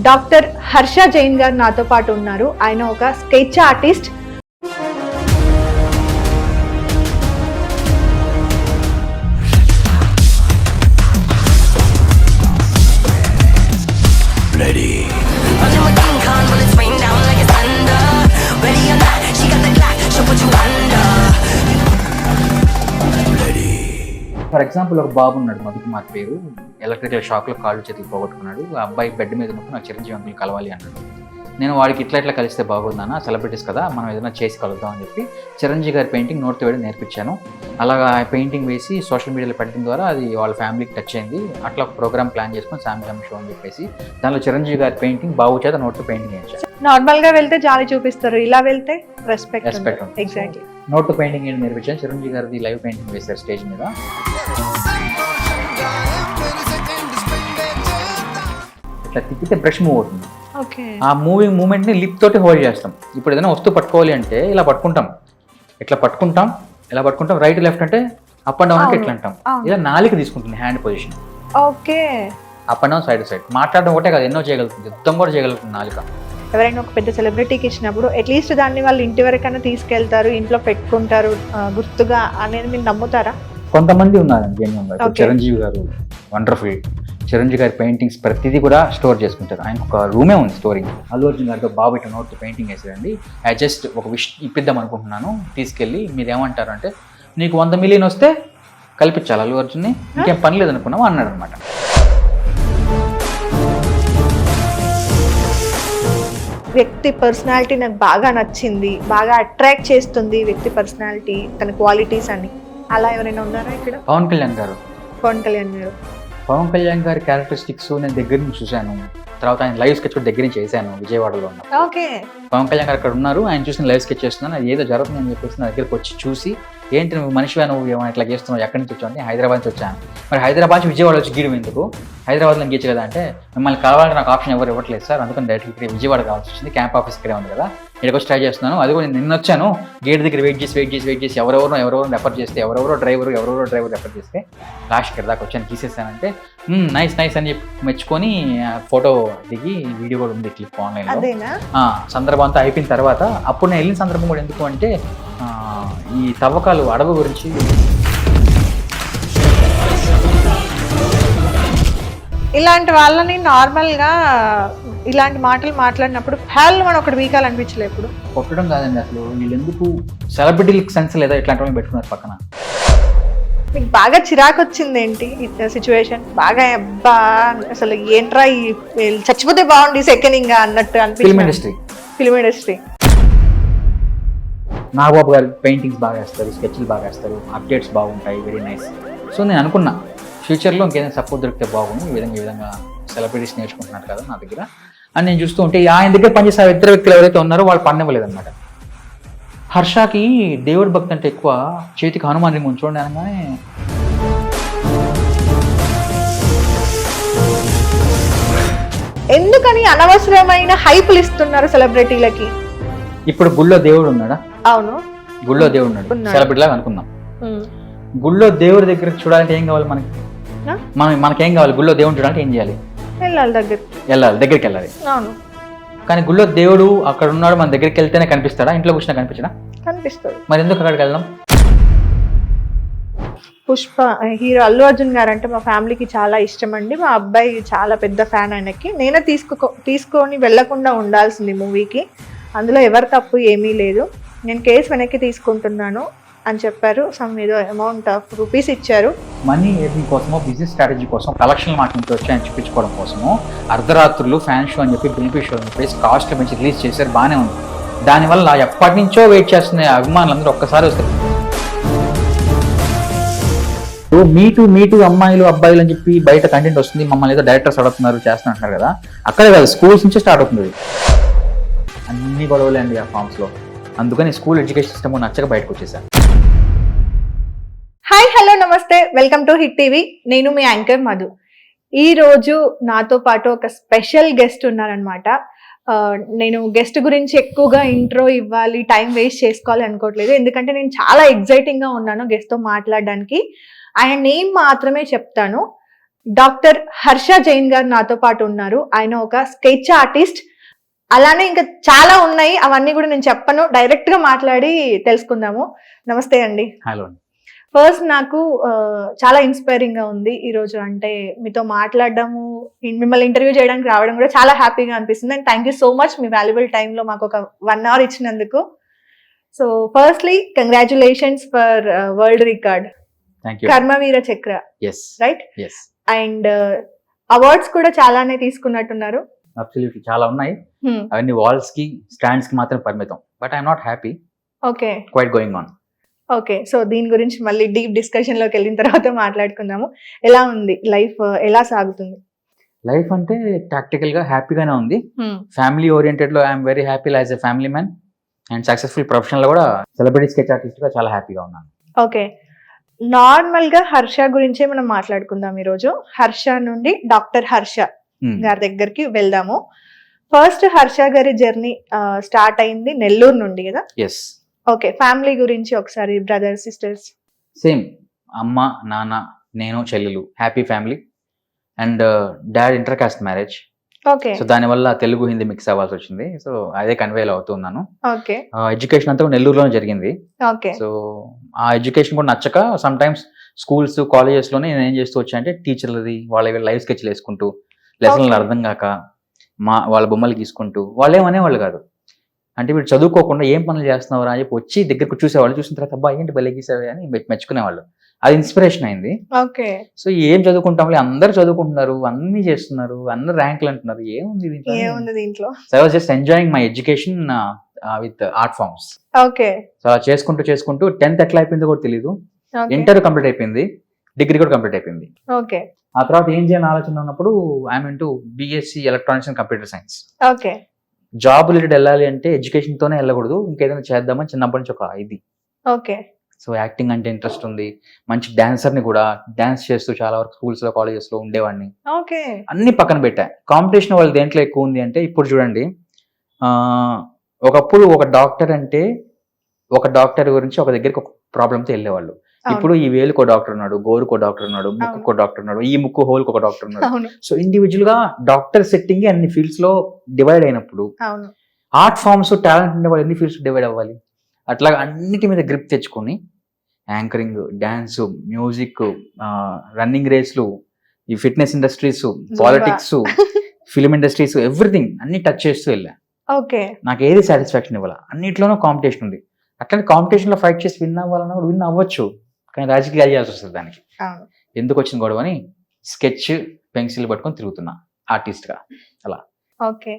Doctor Harsha Jain గారు నాతో పాటు ఉన్నారు. ఆయన ఒక స్కెచ్ ఆర్టిస్ట్. ఫర్ ఎగ్జాంపుల్ ఒక బాబు ఉన్నాడు, మధుకుమార్ పేరు. ఎలక్ట్రికల్ షాక్లో కాళ్ళు చేతులు పోగొట్టుకున్నాడు. ఆ అబ్బాయి బెడ్ మీద ఉన్నప్పుడు నాకు చిరంజీవి అంకుల్ కలవాలి అన్నాడు. నేను వాడికి ఇట్లా కలిస్తే బాగుందన్న, సెలబ్రిటీస్ కదా, మనం ఏదైనా చేసి కలుద్దాం అని చెప్పి చిరంజీవి గారి పెయింటింగ్ నోట్తో వేయడం నేర్పించాను. అలాగా పెయింటింగ్ వేసి సోషల్ మీడియాలో పెట్టడం ద్వారా అది వాళ్ళ ఫ్యామిలీకి టచ్ అయింది. అట్లా ఒక ప్రోగ్రామ్ ప్లాన్ చేసుకొని శామ్సంగ్ షో అని చెప్పేసి దానిలో చిరంజీవి గారి పెయింటింగ్ బాబు చేత నోట్తో పెయింటింగ్ వేయించాను. నార్మల్ గా వెళ్తే జాలి చూపిస్తారు, ఇలా వెళ్తే రెస్పెక్ట్. ఎగ్జాక్ట్లీ. నోట్తో పెయింటింగ్ ఏంటి నేర్పించాను. చిరంజీవి గారిది లైవ్ పెయింటింగ్ వేశారు స్టేజ్ మీద. ఇట్లా తిప్పితే బ్రష్ మూవ్ అవుతుంది. ఆ మూమెంట్ ని లిప్ తోటి హోల్డ్ చేస్తాం. ఇప్పుడు ఏదైనా వస్తువు పట్టుకోవాలి అంటే ఇలా పట్టుకుంటాం, ఇట్లా పట్టుకుంటాం, ఇలా పట్టుకుంటాం. రైట్ లెఫ్ట్ అంటే అప్ అండ్ డౌన్ అంటే ఇట్లా అంటాం. ఇలా నాలుక తీసుకుంటుంది hand position. Okay. Up and down, side side. మాట్లాడడం ఒకటే కాదు, ఎన్నో చేయగలుగుతుంది, యుద్ధం కూడా చేయగలుగుతుంది నాలుక. ఎవరైనా ఒక పెద్ద సెలబ్రిటీకి ఇచ్చినప్పుడు అట్లీస్ట్ దాన్ని వాళ్ళు ఇంటి వరకైనా తీసుకెళ్తారు, ఇంట్లో పెట్టుకుంటారు గుర్తుగా అనేది మీరు నమ్ముతారా? కొంతమంది ఉన్నారండి జెన్యున్గా. చిరంజీవి గారు వండర్ఫుల్. చిరంజీవి గారి పెయింటింగ్స్ ప్రతిదీ కూడా స్టోర్ చేసుకుంటారు. ఆయనకు ఒక రూమే ఉంది స్టోరింగ్. అల్లు అర్జున్ గారితో బాబు ఇట్లా నోట్తో పెయింటింగ్ వేసారండి. ఐ జస్ట్ ఒక విష్ ఇప్పిద్దాం అనుకుంటున్నాను, తీసుకెళ్ళి మీరు ఏమంటారు అంటే, నీకు 100 మిలియన్ వస్తే కల్పించాలి అల్లు అర్జున్ని, ఇంకేం పని లేదనుకున్నాము అన్నాడు అనమాట. వ్యక్తి పర్సనాలిటీ నాకు బాగా నచ్చింది, బాగా అట్రాక్ట్ చేస్తుంది వ్యక్తి పర్సనాలిటీ, తన క్వాలిటీస్ అని. అలా ఎవరైనా ఉన్నారా ఇక్కడ? పవన్ కళ్యాణ్ గారు. పవన్ కళ్యాణ్ గారు పవన్ కళ్యాణ్ గారి క్యారెక్టరిస్టిక్స్ నేను దగ్గర నుంచి చూశాను. తర్వాత ఆయన లైవ్ స్కెచ్ కూడా దగ్గర నుంచి చేశాను విజయవాడలో. ఓకే. పవన్ కళ్యాణ్ గారు అక్కడ ఉన్నారు, ఆయన చూసిన లైవ్ స్కెచ్ చేస్తున్నాను. అది ఏదో జరుగుతుందని చెప్పేసి నా దగ్గరికి వచ్చి చూసి, ఏంటి నువ్వు మనిషివా, నువ్వు ఏమైనా ఇట్లా చేస్తున్నావు, ఎక్కడి నుంచి వచ్చావు అంటే, హైదరాబాద్ నుంచి వచ్చాను. మరి హైదరాబాద్ నుంచి విజయవాడ వచ్చి గీయడం ఎందుకు, హైదరాబాద్లో గీయచ్చు కదా అంటే, మిమ్మల్ని కలవాలంటే నాకు ఆప్షన్ ఎవరు ఇవ్వట్లేదు సార్, అందుకని డైరెక్ట్ ఇక్కడ విజయవాడ కావాల్సి వచ్చింది, క్యాంప్ ఆఫీస్ ఇక్కడే ఉంది కదా, ఇక్కడికి వచ్చి ట్రై చేస్తున్నాను. అది కూడా నిన్న వచ్చాను, గేట్ దగ్గర వెయిట్ చేసి ఎవరెవరో రెఫర్ చేస్తే, ఎవరెవరో డ్రైవర్ రెఫర్ చేస్తే లాస్ట్ ఇక్కడ దాకా వచ్చాను, తీసేసానంటే నైస్ అని చెప్పి మెచ్చుకొని ఫోటో దిగి వీడియో కూడా ఉంది, క్లిప్ ఆన్లైన్లో. సందర్భం అంతా అయిపోయిన తర్వాత అప్పుడు నేను వెళ్ళిన సందర్భం కూడా ఎందుకు అంటే, ఈ తవ్వకాలు అడవి గురించి. ఇలాంటి వాళ్ళని నార్మల్గా ఇలాంటి మాటలు మాట్లాడినప్పుడు ఫ్యాల్ మనం ఒకటి వీకాలనిపించలేదు. ఎప్పుడు కొట్టడం కాదండి, అసలు వీళ్ళు ఎందుకు సెలబ్రిటీలకు సెన్స్ లేదా ఇట్లాంటి వాళ్ళని పెట్టుకున్నారు పక్కన. మీకు బాగా చిరాకు వచ్చింది ఏంటి సిచ్యువేషన్? బాగా అబ్బా అసలు ఏంట్రా చచ్చిపోతే బాగుంది సెకండ్ అన్నట్టు అనిపించింది. Film industry. నాగబాబు గారు పెయింటింగ్స్ బాగా వేస్తారు, స్కెచ్లు బాగా వేస్తారు, అప్డేట్స్ బాగుంటాయి, వెరీ నైస్. సో నేను అనుకున్నా ఫ్యూచర్లో ఇంకేదైనా సపోర్ట్ దొరికితే బాగుంది, ఈ విధంగా సెలబ్రిటీస్ నేర్చుకుంటున్నారు కదా నా దగ్గర అని నేను చూస్తూ ఉంటే, ఆయన దగ్గర పనిచేసే ఇద్దరు వ్యక్తులు ఎవరైతే ఉన్నారో వాళ్ళు పనివ్వలేదన్నమాట. హర్షకి దేవుడి భక్తి అంటే ఎక్కువ, చేతికి హనుమాన్ రింగ్ ఉంచుకోండి అనగానే ఎందుకని అనవసరమైన హైపులు ఇస్తున్నారు సెలబ్రిటీలకి? ఇప్పుడు గుళ్ళో దేవుడు ఉన్నాడా? అవును, గుళ్ళో దేవుడు ఉన్నాడు, సెలబ్రిటీ లాగా అనుకుందాం. గుళ్ళో దేవుడి దగ్గర చూడాలంటే ఏం కావాలి మనకేం కావాలి? గుళ్ళో దేవుడు చూడాలంటే ఏం చేయాలి? దగ్గరికి వెళ్ళాలి. అవును. కానీ గుళ్ళో దేవుడు అక్కడ ఉన్నాడు, మన దగ్గరికి వెళ్తేనే కనిపిస్తాడా? ఇంట్లో కూర్చున్నా కనిపించడా? కనిపిస్తాడు. మరి ఎందుకు అక్కడికి వెళ్దాం? పుష్ప హీరో అల్లు అర్జున్ గారు అంటే మా ఫ్యామిలీకి చాలా ఇష్టం అండి. మా అబ్బాయి చాలా పెద్ద ఫ్యాన్ ఆయనకి. నేనే తీసుకొని వెళ్లకుండా ఉండాల్సింది మూవీకి. అందులో ఎవరి తప్పు ఏమీ లేదు. నేను కేసు వెనక్కి తీసుకుంటున్నాను అని చెప్పారు. సమ్ ఏదో అమౌంట్ ఆఫ్ రూపీస్ ఇచ్చారు. మనీ ఎర్నింగ్ కోసమో, బిజినెస్ స్ట్రాటజీ కోసం, కలెక్షన్ మాట నుంచి వచ్చాయని చూపించుకోవడం కోసమో అర్ధరాత్రులు ఫ్యాన్ షో అని చెప్పి, బెనిఫిట్ షో అని చెప్పేసి కాస్ట్ పెంచి రిలీజ్ చేశారు, బాగానే ఉంది. దానివల్ల ఎప్పటి నుంచో వెయిట్ చేస్తున్న అభిమానులందరూ ఒక్కసారి వస్తారు. మీటు అమ్మాయిలు అబ్బాయిలు అని చెప్పి బయట కంటెంట్ వస్తుంది, మమ్మల్ని ఏదో డైరెక్టర్స్ అడుగుతున్నారు చేస్తున్నారు కదా, అక్కడే కాదు స్కూల్స్ నుంచే స్టార్ట్ అవుతుంది. అన్ని గొడవలే అండి ఆ ఫామ్స్లో. అందుకని స్కూల్ ఎడ్యుకేషన్ సిస్టమ్ నచ్చక బయటకు వచ్చేసాను. హాయ్, హలో, నమస్తే, వెల్కమ్ టు హిట్ టీవీ. నేను మీ యాంకర్ మధు. ఈ రోజు నాతో పాటు ఒక స్పెషల్ గెస్ట్ ఉన్నారనమాట. నేను గెస్ట్ గురించి ఎక్కువగా ఇంట్రో ఇవ్వాలి, టైం వేస్ట్ చేసుకోవాలి అనుకోవట్లేదు, ఎందుకంటే నేను చాలా ఎగ్జైటింగ్గా ఉన్నాను గెస్ట్తో మాట్లాడడానికి. ఆయన నేమ్ మాత్రమే చెప్తాను. డాక్టర్ హర్ష జైన్ గారు నాతో పాటు ఉన్నారు. ఆయన ఒక స్కెచ్ ఆర్టిస్ట్. అలానే ఇంకా చాలా ఉన్నాయి, అవన్నీ కూడా నేను చెప్పను, డైరెక్ట్ గా మాట్లాడి తెలుసుకుందాము. నమస్తే అండి. హలో. ఫస్ట్ నాకు చాలా ఇన్స్పైరింగ్ గా ఉంది ఈ రోజు, అంటే మీతో మాట్లాడడము, మిమ్మల్ని ఇంటర్వ్యూ చేయడానికి రావడం కూడా చాలా హ్యాపీగా అనిపిస్తుంది. And thank you so much మీ వాల్యుబుల్ టైంలో మాకు ఒక 1 hour ఇచ్చినందుకు. So firstly congratulations for world record thank you. Karmaveer Chakra, yes right? Yes, and awards కూడా చాలానే తీసుకున్నట్టున్నారు. అబ్సల్యూట్లీ చాలా ఉన్నాయి. అవన్నీ వాల్స్ కి స్టాండ్స్ కి మాత్రం పరిమితం. But I'm not happy. Okay quite going on. Okay, so దీని గురించి మళ్ళీ డీప్ డిస్కషన్ లోకి వెళ్ళిన తర్వాత మాట్లాడుకుందాము. ఎలా ఉంది లైఫ్, ఎలా సాగుతుంది? లైఫ్ అంటే ప్రాక్టికల్ గా హ్యాపీగానే ఉంది. ఫ్యామిలీ ఓరియంటెడ్ లో I'm very happy as a family man. And successful profession లో కూడా సెలబ్రిటీ స్కెచ్ ఆర్టిస్ట్ గా చాలా హ్యాపీగా ఉన్నాను. ఓకే, నార్మల్ గా హర్ష గురించే మనం మాట్లాడుకుందాం ఈరోజు. హర్ష నుండి డాక్టర్ హర్ష గారి దగ్గరికి వెళ్దాము. ఫస్ట్ హర్ష గారి జర్నీ స్టార్ట్ అయింది నెల్లూరు నుండి కదా? ఎస్. ఓకే, ఫ్యామిలీ గురించి ఒకసారి, బ్రదర్స్ సిస్టర్స్? సేమ్, అమ్మ నాన్న నేను చెల్లెలు, happy family. And dad inter caste marriage. Okay, so దానివల్ల తెలుగు హిందీ మిక్స్ అవ్వాల్సి వచ్చింది. సో అదే కన్వేల్ అవుతున్నాను. ఓకే, ఎడ్యుకేషన్ అంతా కూడా నెల్లూరులోనే జరిగింది. ఓకే. సో ఆ ఎడ్యుకేషన్ కూడా నచ్చక సమ్ టైమ్స్ స్కూల్స్ కాలేజెస్ లోనే నేను ఏం చేస్తూ వచ్చా అంటే టీచర్లది వాళ్ళ లైవ్ స్కెచ్లు వేసుకుంటూ, లెసన్లు అర్థం కాక వాళ్ళ బొమ్మలు గీసుకుంటూ, వాళ్ళు ఏమనేవాళ్ళు కాదు. అంటే వీడు చదువుకోకుండా ఏం పనులు చేస్తున్నావు అని చెప్పి వచ్చి దగ్గరకు చూసేవాళ్ళు. చూసిన తర్వాత అబ్బా ఏంటి భలే గీసావే అని మెచ్చుకునేవాళ్ళు. అది ఇన్స్పిరేషన్ అయింది. ఓకే, సో ఏం చదువుకుంటాంలే, అందరు చదువుకుంటున్నారు, అన్ని చేస్తున్నారు, అందరు ర్యాంకులు అంటున్నారు, ఏముంది దీంట్లో? So I was just enjoying my education with art forms. Okay, so అలా చేసుకుంటూ 10th ఎట్లా అయిపోయిందో కూడా తెలీదు. ఇంటర్ కంప్లీట్ అయిపోయింది, డిగ్రీ కూడా కంప్లీట్ అయిపోయింది. ఓకే, ఆ తర్వాత ఏం చేయాలని ఆలోచన ఉన్నప్పుడు I'm into BSc electronics and computer science. Okay, job related వెళ్ళాలి అంటే ఎడ్యుకేషన్ తోనే వెళ్ళకూడదు, ఇంకేదైనా చేద్దామని చిన్నప్పటి నుంచి ఒక ఇది. ఓకే, సో యాక్టింగ్ అంటే ఇంట్రెస్ట్ ఉంది, మంచి డాన్సర్ ని కూడా, డాన్స్ చేస్తూ చాలా వరకు స్కూల్స్ లో కాలేజెస్ లో ఉండేవాడిని. ఓకే, అన్ని పక్కన పెట్టా. కాంపిటీషన్ వాళ్ళు దేంట్లో ఎక్కువ ఉంది అంటే, ఇప్పుడు చూడండి, ఒకప్పుడు ఒక డాక్టర్ అంటే ఒక డాక్టర్ గురించి ఒక దగ్గరికి ఒక ప్రాబ్లంతో వెళ్ళేవాళ్ళు. ఇప్పుడు ఈ వేలుకో డాక్టర్ ఉన్నాడు, గోరుకో డాక్టర్ ఉన్నాడు, ముక్కుకో డాక్టర్ ఉన్నాడు, ఈ ముక్కు హోల్కి ఒక డాక్టర్ ఉన్నాడు. సో ఇండివిజువల్ గా డాక్టర్ సెట్టింగ్ అన్ని ఫీల్డ్స్ లో డివైడ్ అయినప్పుడు ఆర్ట్ ఫార్మ్స్ టాలెంట్ ఉండే వాళ్ళు ఎన్ని ఫీల్డ్స్ డివైడ్ అవ్వాలి. అట్లా అన్నిటి మీద గ్రిప్ తెచ్చుకొని యాంకరింగ్, డాన్స్, మ్యూజిక్, రన్నింగ్ రేస్లు, ఈ fitness industries, politics, film industries, everything అన్ని టచ్ చేస్తూ వెళ్ళా. ఓకే, నాకు ఏది సాటిస్ఫాక్షన్ ఇవ్వాల, అన్నిట్లోనూ కాంపిటీషన్ ఉంది. అట్లాంటి కాంపిటీషన్ లో ఫైట్ చేసి విన్ అవ్వాలన్నా కూడా విన్ అవ్వచ్చు, కానీ రాజకీయాలు చేయాల్సి వస్తుంది. దానికి ఎందుకు వచ్చిన గొడవ అని స్కెచ్ పెన్సిల్ పట్టుకొని తిరుగుతున్నా ఆర్టిస్ట్ గా అలా. ఓకే.